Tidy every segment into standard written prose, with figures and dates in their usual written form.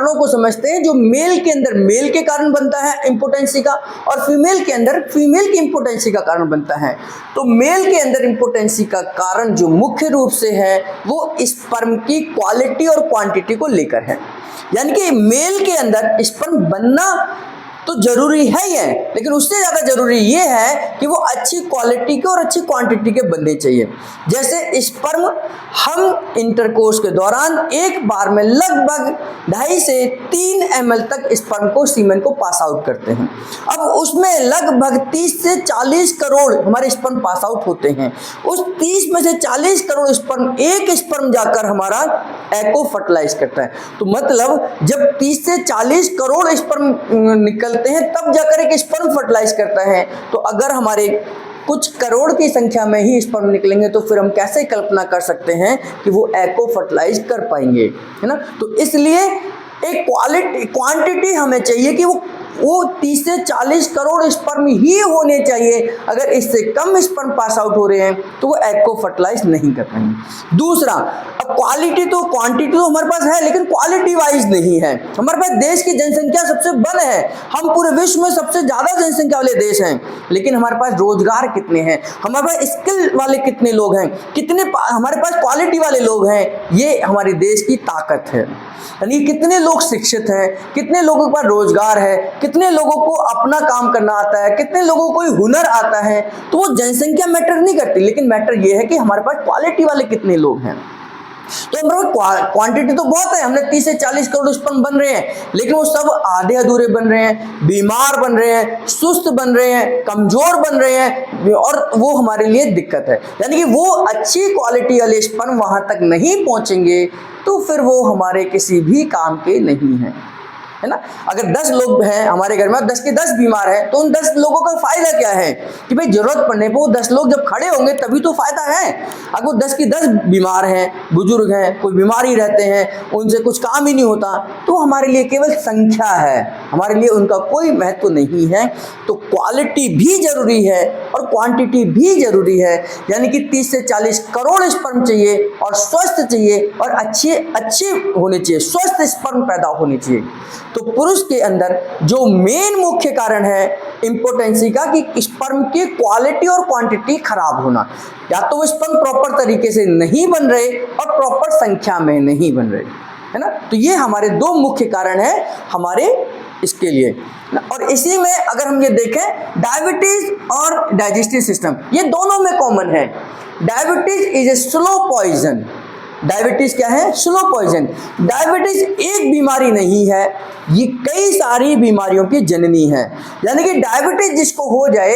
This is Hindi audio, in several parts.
कारणों को समझते हैं जो मेल के अंदर मेल के कारण बनता है इम्पोटेंसी का, और फीमेल के अंदर फीमेल की इम्पोटेंसी का कारण बनता है। तो मेल के अंदर इम्पोटेंसी का कारण जो मुख्य रूप से है वो स्पर्म की क्वालिटी और क्वांटिटी को लेकर है। यानी कि मेल के अंदर स्पर्म बनना तो जरूरी है ही है, लेकिन उससे ज़्यादा जरूरी ये है कि वो अच्छी क्वालिटी के और अच्छी क्वांटिटी के बनने चाहिए। जैसे स्पर्म हम इंटरकोर्स के दौरान एक बार में लगभग 2.5 से 3 ml तक स्पर्म को सीमेन को पास आउट करते हैं। अब उसमें लगभग 30 से 40 करोड़ हमारे स्पर्म पास आउट होते हैं। उस 30 में से 40 करोड़ स्पर्म, एक स्पर्म जाकर हमारा एग को फर्टिलाइज करता है। तो मतलब जब 30 से 40 करोड़ स्पर्म निकलते हैं तब जाकर एक स्पर्म फर्टिलाइज करता है। तो अगर हमारे कुछ करोड़ की संख्या में ही स्पर्म निकलेंगे तो फिर हम कैसे कल्पना कर सकते हैं कि वो एग को फर्टिलाइज कर पाएंगे, है ना। तो इसलिए एक क्वांटिटी हमें चाहिए कि वो 30 से 40 करोड़ स्पर्म ही होने चाहिए। अगर इससे कम स्पर्म पास आउट हो रहे हैं तो वो एग को फर्टिलाइज नहीं कर पाएंगे। दूसरा, अब क्वालिटी तो क्वांटिटी तो हमारे पास है लेकिन क्वालिटी वाइज नहीं है। हमारे पास देश की जनसंख्या सबसे बड़ है, हम पूरे विश्व में सबसे ज्यादा जनसंख्या वाले देश हैं, लेकिन हमारे पास रोजगार कितने हैं, हमारे पास स्किल वाले कितने लोग हैं, हमारे पास क्वालिटी वाले लोग हैं, ये हमारे देश की ताकत है। यानी कितने लोग शिक्षित हैं, कितने लोगों के पास रोजगार है, कितने लोगों को अपना काम करना आता है, कितने लोगों को कोई हुनर आता है। तो वो जनसंख्या मैटर नहीं करती, लेकिन मैटर ये है कि हमारे पास क्वालिटी वाले कितने लोग हैं। तो हमारे क्वांटिटी तो बहुत है, हमने 30 से 40 करोड़ स्पर्म बन रहे हैं, लेकिन वो सब आधे अधूरे बन रहे हैं, बीमार बन रहे हैं, सुस्त बन रहे हैं, कमजोर बन रहे हैं, और वो हमारे लिए दिक्कत है। यानी कि वो अच्छी क्वालिटी वाले स्पर्म वहां तक नहीं पहुंचेंगे तो फिर वो हमारे किसी भी काम के नहीं है, है ना। अगर 10 लोग हैं हमारे घर में, 10 के 10 बीमार हैं, तो उन 10 लोगों का फायदा क्या है कि भाई जरूरत पड़ने पर वो 10 लोग जब खड़े होंगे तभी तो फायदा है। अगर वो 10 के 10 बीमार हैं, बुजुर्ग हैं, कोई बीमारी रहते हैं, उनसे कुछ काम ही नहीं होता, तो हमारे लिए केवल संख्या है, हमारे लिए उनका कोई महत्व नहीं है। तो क्वालिटी भी जरूरी है और क्वांटिटी भी जरूरी है। यानी कि 30 से 40 करोड़ स्पर्म चाहिए और स्वस्थ चाहिए और अच्छे होने चाहिए, स्वस्थ स्पर्म पैदा होने चाहिए। तो पुरुष के अंदर जो मेन मुख्य कारण है इम्पोटेंसी का कि स्पर्म की क्वालिटी और क्वांटिटी खराब होना, या तो वो स्पर्म प्रॉपर तरीके से नहीं बन रहे और प्रॉपर संख्या में नहीं बन रहे, है ना। तो ये हमारे 2 मुख्य कारण है हमारे इसके लिए। और इसी में अगर हम ये देखें, डायबिटीज और डाइजेस्टिव सिस्टम ये दोनों में कॉमन है। Diabetes is a slow poison. Diabetes क्या है? Slow poison. डायबिटीज एक बीमारी नहीं है, ये कई सारी बीमारियों की जननी है। यानी कि डायबिटीज जिसको हो जाए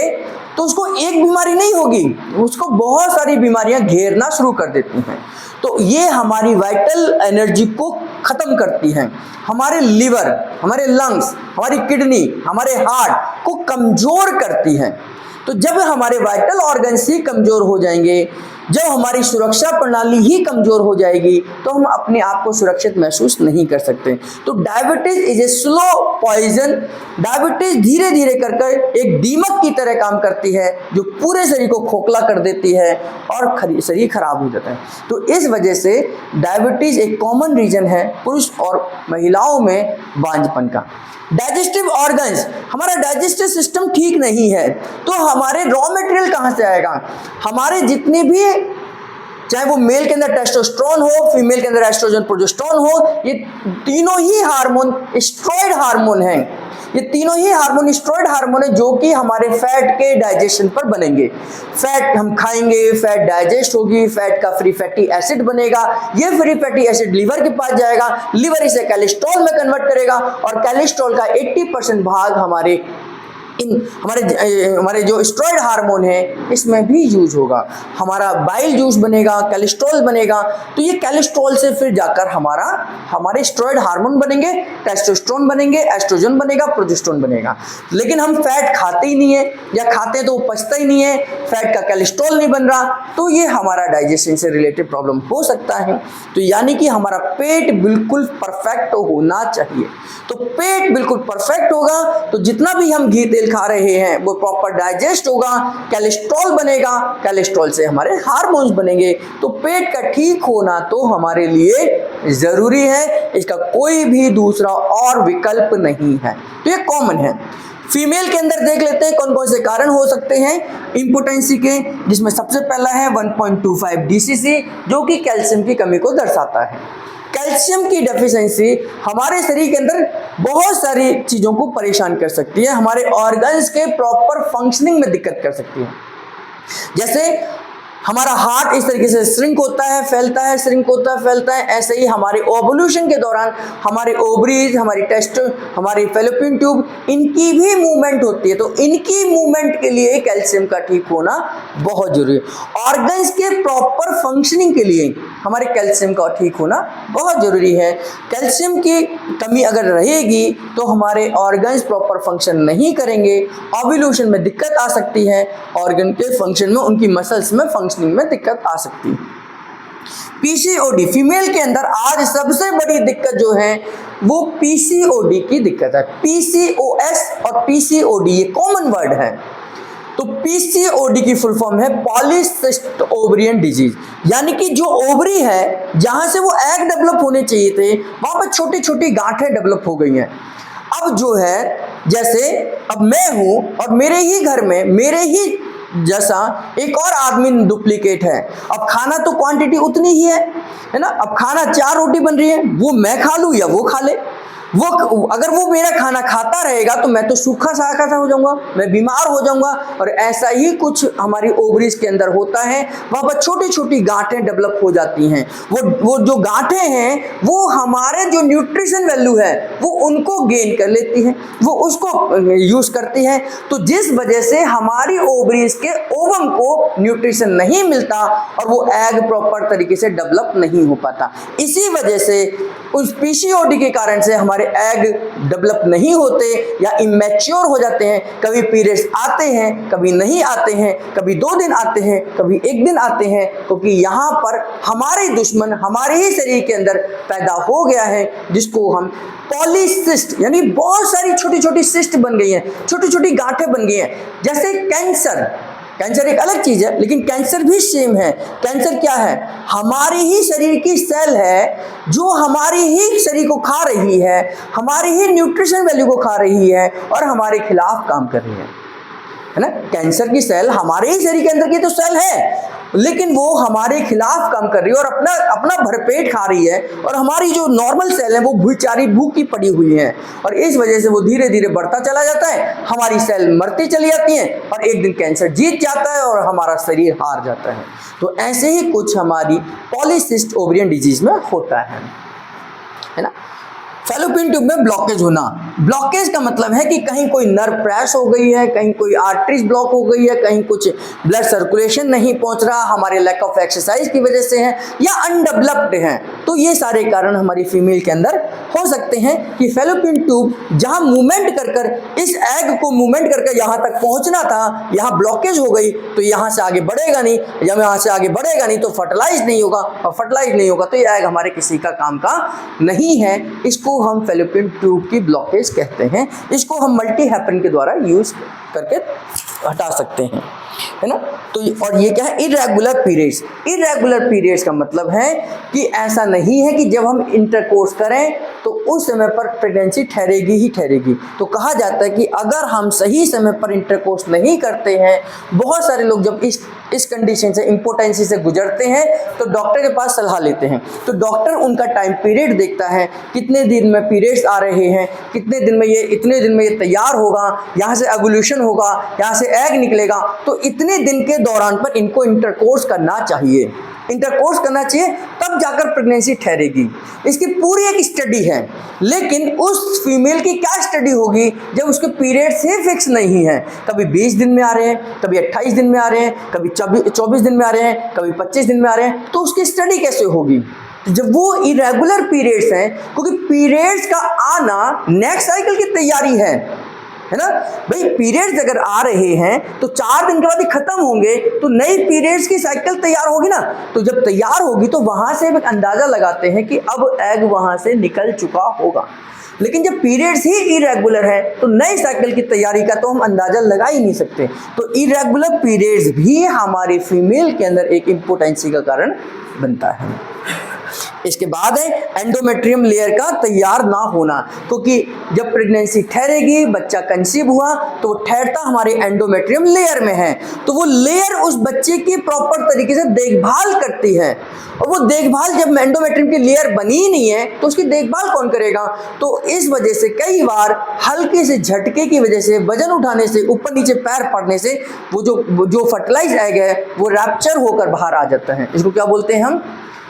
तो उसको एक बीमारी नहीं होगी, उसको बहुत सारी बीमारियां घेरना शुरू कर देती हैं। तो ये हमारी वाइटल एनर्जी को खत्म करती हैं, हमारे लिवर, हमारे लंग्स, हमारी किडनी, हमारे हार्ट को कमजोर करती हैं। तो जब हमारे वाइटल ऑर्गन्स ही कमजोर हो जाएंगे, जब हमारी सुरक्षा प्रणाली ही कमजोर हो जाएगी, तो हम अपने आप को सुरक्षित महसूस नहीं कर सकते। तो diabetes is a slow poison. Diabetes धीरे धीरे कर एक दीमक की तरह काम करती है जो पूरे शरीर को खोखला कर देती है और शरीर खराब हो जाता है। तो इस वजह से डायबिटीज एक कॉमन रीजन है पुरुष और महिलाओं में बांझपन का। डाइजेस्टिव ऑर्गन्स, हमारा डाइजेस्टिव सिस्टम ठीक नहीं है तो हमारे रॉ मटेरियल कहाँ से आएगा? हमारे जितने भी, चाहे वो मेल के अंदर टेस्टोस्टेरोन हो, फीमेल के अंदर एस्ट्रोजन प्रोजेस्टेरोन हो, ये तीनों ही हार्मोन स्टेरॉयड हार्मोन हैं। ये तीनों ही हार्मोन स्टेरॉयड हार्मोन है जो कि हमारे फैट के डाइजेशन पर बनेंगे। फैट हम खाएंगे, फैट डाइजेस्ट होगी, फैट का फ्री फैटी एसिड बनेगा, ये फ्री फैटी एसिड लीवर के पास जाएगा, लीवर इसे कोलेस्ट्रॉल में कन्वर्ट करेगा और कोलेस्ट्रॉल का 80% भाग हमारे जो स्टेरॉयड हार्मोन है इसमें भी यूज होगा। हमारा बाइल जूस बनेगा, कोलेस्ट्रॉल बनेगा, तो ये कोलेस्ट्रॉल से फिर जाकर हमारे स्टेरॉयड हार्मोन बनेंगे, टेस्टोस्टेरोन बनेंगे, एस्ट्रोजन बनेगा, प्रोजेस्टेरोन बनेगा। लेकिन हम फैट खाते ही नहीं है, या खाते हैं तो वो पचता ही नहीं है, फैट का कोलेस्ट्रॉल नहीं बन रहा, तो ये हमारा डाइजेशन से रिलेटेड प्रॉब्लम हो सकता है। तो यानी कि हमारा पेट बिल्कुल परफेक्ट होना चाहिए। तो पेट बिल्कुल परफेक्ट होगा तो जितना भी हम घी तेल मेल खा रहे हैं वो प्रॉपर डाइजेस्ट होगा, कोलेस्ट्रॉल बनेगा, कोलेस्ट्रॉल से हमारे हार्मोन्स बनेंगे। तो पेट का ठीक होना तो हमारे लिए जरूरी है, इसका कोई भी दूसरा और विकल्प नहीं है। तो ये कॉमन है। फीमेल के अंदर देख लेते हैं कौन कौन से कारण हो सकते हैं इंपोटेंसी के, जिसमें सबसे पहला है 1.25 DCC जो कि कैल्शियम की कमी को दर्शाता है। कैल्शियम की डेफिशिएंसी हमारे शरीर के अंदर बहुत सारी चीज़ों को परेशान कर सकती है, हमारे ऑर्गन्स के प्रॉपर फंक्शनिंग में दिक्कत कर सकती है। जैसे हमारा हार्ट इस तरीके से श्रिंक होता है, फैलता है, श्रिंक होता है, फैलता है, ऐसे ही हमारे ओवुलेशन के दौरान हमारे ओवरीज, हमारी टेस्ट, हमारी फैलोपियन ट्यूब, इनकी भी मूवमेंट होती है। तो इनकी मूवमेंट के लिए कैल्शियम का ठीक होना बहुत जरूरी है। ऑर्गन्स के प्रॉपर फंक्शनिंग के लिए हमारे कैल्शियम का ठीक होना बहुत जरूरी है। कैल्शियम की कमी अगर रहेगी तो हमारे ऑर्गन्स प्रॉपर फंक्शन नहीं करेंगे, ओवुलेशन में दिक्कत आ सकती है, ऑर्गन के फंक्शन में, उनकी मसल्स में फंक्शनिंग में दिक्कत आ सकती है। पीसीओडी फीमेल के अंदर आज सबसे बड़ी दिक्कत जो है वो पीसीओडी की दिक्कत है। पीसीओएस और पीसीओडी ये कॉमन वर्ड है। तो पीसीओडी की फुल फॉर्म है पॉलीसिस्टिक ओवरियन डिजीज, यानी कि जो ओवरी है जहां से वो एग डेवलप होने चाहिए थे वहां पर छोटी छोटी गांठें डेवलप हो गई हैं। अब जो है जैसे अब मैं हूं और मेरे ही घर में मेरे ही जैसा एक और आदमी डुप्लीकेट है। अब खाना तो क्वांटिटी उतनी ही है ना। अब खाना 4 रोटी बन रही है, वो मैं खा लूं या वो खा ले। वो अगर वो मेरा खाना खाता रहेगा तो मैं तो सूखा साखा हो जाऊंगा, मैं बीमार हो जाऊंगा। और ऐसा ही कुछ हमारी ओवरीज के अंदर होता है, वहां पर छोटी छोटी गांठें डेवलप हो जाती हैं। वो जो गांठें हैं वो हमारे जो न्यूट्रिशन वैल्यू है वो उनको गेन कर लेती हैं, वो उसको यूज करती हैं। तो जिस वजह से हमारी ओवरीज के ओवम को न्यूट्रिशन नहीं मिलता और वो एग प्रॉपर तरीके से डेवलप नहीं हो पाता। इसी वजह से उस पीसीओडी के कारण से हमारे एग डेवलप नहीं होते या इमैच्योर हो जाते हैं। कभी पीरियड्स आते हैं, कभी नहीं आते हैं, कभी 2 दिन आते हैं, कभी 1 दिन आते हैं, क्योंकि यहाँ पर हमारे दुश्मन हमारे ही शरीर के अंदर पैदा हो गया है, जिसको हम पॉलीसिस्ट, यानी बहुत सारी छोटी छोटी सिस्ट बन गई हैं, छोटी छोटी गांठें बन गई हैं। जैसे कैंसर, कैंसर एक अलग चीज है लेकिन कैंसर भी सेम है। कैंसर क्या है? हमारी ही शरीर की सेल है जो हमारी ही शरीर को खा रही है, हमारी ही न्यूट्रिशन वैल्यू को खा रही है और हमारे खिलाफ काम कर रही है ना। कैंसर की सेल हमारे ही शरीर के अंदर की तो सेल है, लेकिन वो हमारे खिलाफ काम कर रही है और अपना भरपेट खा रही है। और हमारी जो नॉर्मल सेल है वो बेचारी भूखी पड़ी हुई है और इस वजह से वो धीरे धीरे बढ़ता चला जाता है, हमारी सेल मरती चली जाती है और एक दिन कैंसर जीत जाता है और हमारा शरीर हार जाता है। तो ऐसे ही कुछ हमारी पॉलीसिस्टिक ओवरियन डिजीज में होता है ना। फैलोपियन ट्यूब में ब्लॉकेज होना, ब्लॉकेज का मतलब है कि कहीं कोई नर्व क्रैश हो गई है, कहीं कोई आर्टरीज ब्लॉक हो गई है, कहीं कुछ ब्लड सर्कुलेशन नहीं पहुंच रहा, हमारे लैक ऑफ एक्सरसाइज की वजह से है या अनडेवलप्ड है। तो ये सारे कारण हमारी फीमेल के अंदर हो सकते हैं कि फैलोपियन ट्यूब जहां मूवमेंट कर इस एग को मूवमेंट करके यहाँ तक पहुँचना था, यहाँ ब्लॉकेज हो गई तो यहाँ से आगे बढ़ेगा नहीं, जब यहाँ से आगे बढ़ेगा नहीं तो फर्टिलाइज नहीं होगा और फर्टिलाइज नहीं होगा तो ये एग हमारे किसी का काम का नहीं है। इसको हम फैलोपियन ट्यूब की ब्लॉकेज कहते हैं। इसको हम मल्टी हैपन के द्वारा यूज करके हटा सकते हैं, है ना। तो और ये क्या है? Irregular periods. इरेगुलर पीरियड्स का मतलब है कि ऐसा नहीं है कि जब हम इंटरकोर्स करें तो उस समय पर प्रेगनेंसी ठहरेगी ही ठहरेगी। तो कहा जाता है कि अगर हम सही समय पर इंटरकोर्स नहीं करते हैं, बहुत सारे लोग जब इस कंडीशन से इंपोटेंसी से गुजरते हैं तो डॉक्टर के पास सलाह लेते हैं। तो डॉक्टर उनका टाइम पीरियड देखता है, कितने दिन में पीरियड्स आ रहे हैं, कितने दिन में ये, इतने दिन में ये तैयार होगा, यहाँ से एवोल्यूशन होगा, यहाँ से एग निकलेगा, तो इतने दिन के दौरान पर इनको इंटरकोर्स करना चाहिए। इंटरकोर्स करना चाहिए तब जाकर प्रेगनेंसी ठहरेगी। इसकी पूरी एक स्टडी है, लेकिन उस फीमेल की क्या स्टडी होगी जब उसके पीरियड्स ही फिक्स नहीं है। कभी 20 दिन में आ रहे हैं, कभी 28 दिन में आ रहे हैं, कभी 24 दिन में आ रहे हैं, कभी 25 दिन में आ रहे हैं, तो उसकी स्टडी कैसे होगी जब वो इरेगुलर पीरियड्स हैं? क्योंकि पीरियड्स का आना नेक्स्ट साइकिल की तैयारी है ना भाई। पीरियड्स अगर आ रहे हैं तो 4 दिन के बाद ही खत्म होंगे, तो नई पीरियड्स की साइकिल तैयार होगी ना। तो जब तैयार होगी तो वहां से एक अंदाजा लगाते हैं कि अब एग वहां से निकल चुका होगा। लेकिन जब पीरियड्स ही इरेगुलर है तो नए साइकिल की तैयारी का तो हम अंदाजा लगा ही नहीं सकते। तो इरेगुलर पीरियड्स भी हमारी फीमेल के अंदर एक इम्पोटेंसी का कारण बनता है। इसके बाद है एंडोमेट्रियम लेयर का तैयार ना होना, क्योंकि जब प्रेगनेंसी ठहरेगी, बच्चा कंसीव हुआ तो वो ठहरता हमारे एंडोमेट्रियम लेयर में है, तो वो लेयर उस बच्चे की प्रॉपर तरीके से देखभाल करती है। और वो देखभाल जब एंडोमेट्रियम की लेयर बनी ही नहीं है तो उसकी देखभाल कौन करेगा? तो इस वजह से कई बार हल्के से झटके की वजह से, वजन उठाने से, ऊपर नीचे पैर पड़ने से वो जो फर्टिलाइज एग है वो रैप्चर होकर बाहर आ जाता है। इसको क्या बोलते हैं हम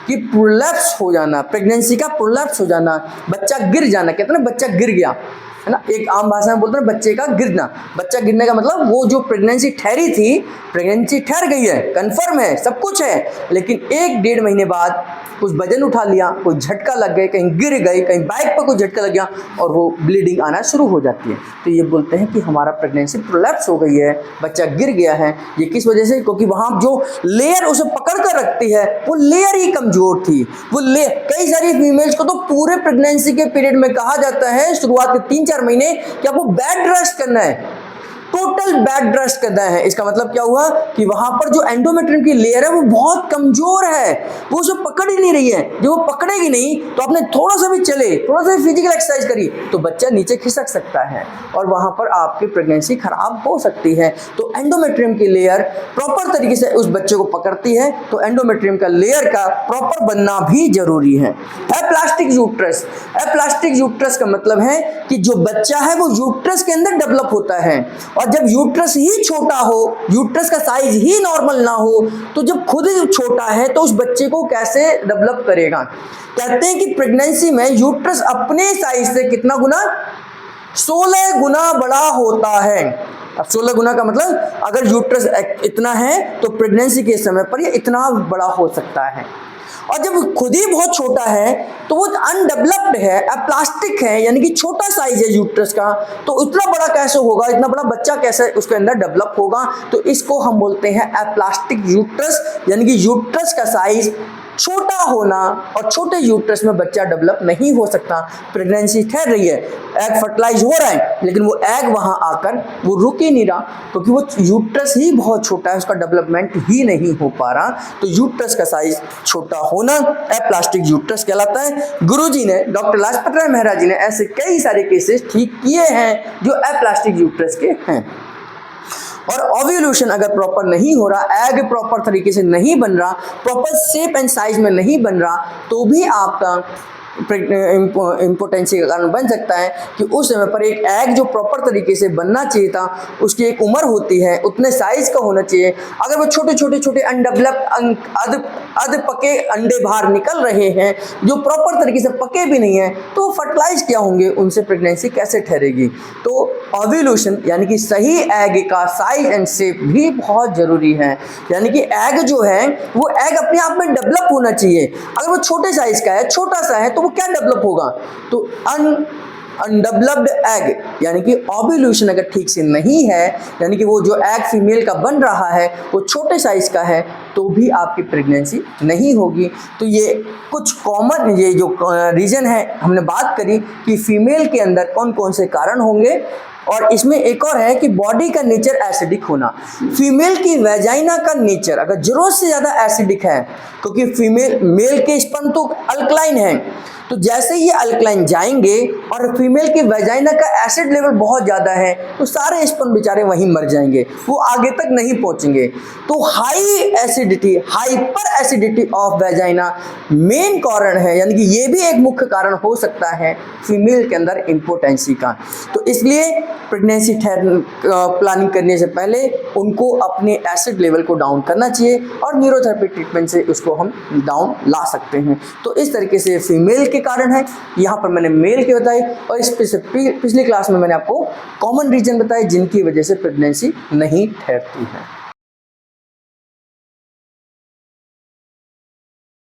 कि प्रोलैप्स हो जाना, प्रेगनेंसी का प्रोलैप्स हो जाना, बच्चा गिर जाना। कहते हैं ना बच्चा गिर गया, है ना, एक आम भाषा में बोलते हैं बच्चे का गिरना। बच्चा गिरने का मतलब वो जो प्रेगनेंसी ठहरी थी, प्रेगनेंसी ठहर गई है, कंफर्म है, सब कुछ है, लेकिन 1-1.5 महीने बाद कुछ वजन उठा लिया, कोई झटका लग गए, कहीं गिर गई, कहीं बाइक पर कोई झटका लग गया और वो ब्लीडिंग आना शुरू हो जाती है। तो ये बोलते हैं कि हमारा प्रेगनेंसी प्रोलैप्स हो गई है, बच्चा गिर गया है। ये किस वजह से? क्योंकि वहाँ जो लेयर उसे पकड़ कर रखती है वो लेयर ही कमजोर थी। वो कई सारी फीमेल्स को तो पूरे प्रेगनेंसी के पीरियड में कहा जाता है शुरुआत के 3-4 महीने कि आपको बेड रेस्ट करना है, टोटल बेड रेस्ट करना है। इसका मतलब क्या हुआ कि वहां पर जो एंडोमेट्रियम की लेयर है वो बहुत कमजोर है, वो उसे पकड़ ही नहीं रही है। जब वो पकड़ेगी नहीं तो आपने थोड़ा सा भी चले, थोड़ा सा भी फिजिकल एक्सरसाइज करी तो बच्चा नीचे खिसक सकता है और वहां पर आपकी प्रेगनेंसी खराब हो सकती है। तो एंडोमेट्रियम की लेयर प्रॉपर तरीके से उस बच्चे को पकड़ती है, तो एंडोमेट्रियम का लेयर का प्रॉपर बनना भी जरूरी है। एप्लास्टिक यूट्रस, एप्लास्टिक यूट्रस का मतलब है कि जो बच्चा है वो यूट्रस के अंदर डेवलप होता है, और जब यूट्रस ही छोटा हो, यूट्रस का साइज ही नॉर्मल ना हो, तो जब खुद ही छोटा है तो उस बच्चे को कैसे डेवलप करेगा? कहते हैं कि प्रेगनेंसी में यूट्रस अपने साइज से कितना गुना? 16 गुना बड़ा होता है। अब 16 गुना का मतलब अगर यूट्रस इतना है तो प्रेगनेंसी के समय पर ये इतना बड़ा हो सकता है। और जब खुद ही बहुत छोटा है तो वो अनडेवलप्ड है, प्लास्टिक है, यानी कि छोटा साइज है यूट्रस का, तो इतना बड़ा कैसे होगा? इतना बड़ा बच्चा कैसे उसके अंदर डेवलप होगा? तो इसको हम बोलते हैं एप्लास्टिक यूट्रस, यानी कि यूट्रस का साइज छोटा होना, और छोटे यूट्रस में बच्चा डेवलप नहीं हो सकता। प्रेगनेंसी ठहर रही है, एग फर्टिलाइज हो रहा है, लेकिन वो एग वहां आकर वो रुक ही नहीं रहा, क्योंकि वो यूट्रस ही बहुत छोटा है, उसका डेवलपमेंट ही नहीं हो पा रहा। तो यूट्रस का साइज छोटा होना एप्लास्टिक यूट्रस कहलाता है। गुरुजी ने, डॉक्टर लाजपत राय मेहरा जी ने ऐसे कई सारे केसेस ठीक किए हैं जो एप्लास्टिक यूट्रस के हैं। और ओव्यूलेशन अगर प्रॉपर नहीं हो रहा, एग प्रॉपर तरीके से नहीं बन रहा, प्रॉपर शेप एंड साइज में नहीं बन रहा, तो भी आपका इम्पोटेंसी का कारण बन सकता है कि उस समय पर एक एग जो प्रॉपर तरीके से बनना चाहिए था, उसकी एक उम्र होती है, उतने साइज का होना चाहिए। अगर वो छोटे छोटे छोटे अनडेवलप्ड अध पके अंडे बाहर निकल रहे हैं जो प्रॉपर तरीके से पके भी नहीं है, तो फर्टिलाइज क्या होंगे, उनसे प्रेगनेंसी कैसे ठहरेगी? तो ओव्यूलेशन यानी कि सही एग का साइज एंड शेप भी बहुत ज़रूरी है। यानी कि एग जो है वो एग अपने आप में डेवलप होना चाहिए। अगर वो छोटे साइज का है, छोटा सा है, तो वो क्या डेवलप होगा? तो अनडेवलप्ड एग, यानी कि ओव्यूलेशन अगर ठीक से नहीं है, यानी कि वो जो एग फीमेल का बन रहा है वो छोटे साइज का है, तो भी आपकी प्रेगनेंसी नहीं होगी। तो ये कुछ कॉमन ये जो रीज़न है हमने बात करी कि फीमेल के अंदर कौन कौन से कारण होंगे। और इसमें एक और है कि बॉडी का नेचर एसिडिक होना। फीमेल की वेजाइना का नेचर अगर जरूरत से ज़्यादा एसिडिक है, क्योंकि मेल के स्पर्म तो अल्कलाइन है, तो जैसे ही अल्कलाइन जाएंगे और फीमेल की वेजाइना का एसिड लेवल बहुत ज़्यादा है, तो सारे स्पर्म बेचारे वहीं मर जाएंगे, वो आगे तक नहीं पहुंचेंगे। तो high acidity, hyper acidity of vagina main कारण है, यानी कि ये भी एक मुख्य कारण हो सकता है फीमेल के अंदर इम्पोटेंसी का। तो इसलिए प्रेगनेंसी प्लानिंग करने से पहले उनको अपने एसिड लेवल को डाउन करना चाहिए, और न्यूरोथेरेपी ट्रीटमेंट से उसको हम डाउन ला सकते हैं। तो इस तरीके से फीमेल के कारण है, यहाँ पर मैंने मेल के बताए, और इस पिछली क्लास में मैंने आपको कॉमन रीजन बताए जिनकी वजह से प्रेगनेंसी नहीं ठहरती है।